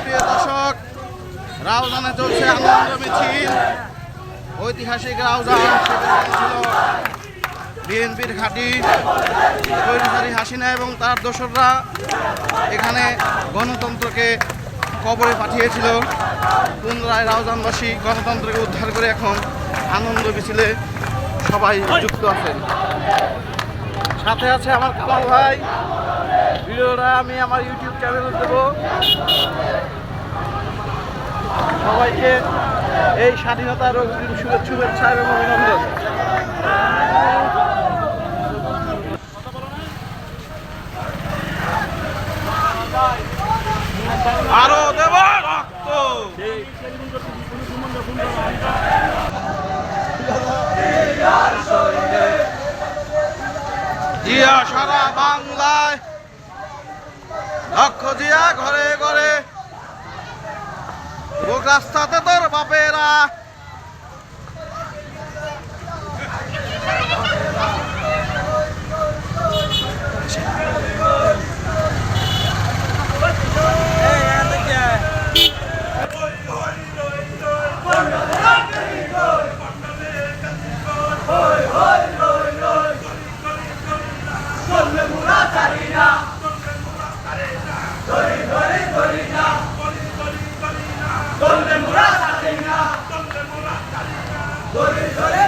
প্রিয় দর্শক, রাউজানে চলছে আনন্দ মিছিল। ঐতিহাসিক রাউজান ছিল বিএনপির ঘাঁটি। স্বৈরাচারী হাসিনা এবং তার দোসররা এখানে গণতন্ত্রকে কবরে পাঠিয়েছিল। পুনরায় রাউজানবাসী গণতন্ত্রকে উদ্ধার করে এখন আনন্দ মিছিলে সবাই যুক্ত আছেন। সাথে আছে আমার কামাল ভাই। ভিডিওটা আমি আমার ইউটিউব চ্যানেলে দেবো। সবাইকে এই স্বাধীনতার শুভেচ্ছা এবং অভিনন্দন। আরো দেব রক্ত। জিয়া সারা বাংলায়, লক্ষ জিয়া ঘরে ঘরে, বুক রাস্তাতে তোর বাপেরা। ধরে ধরে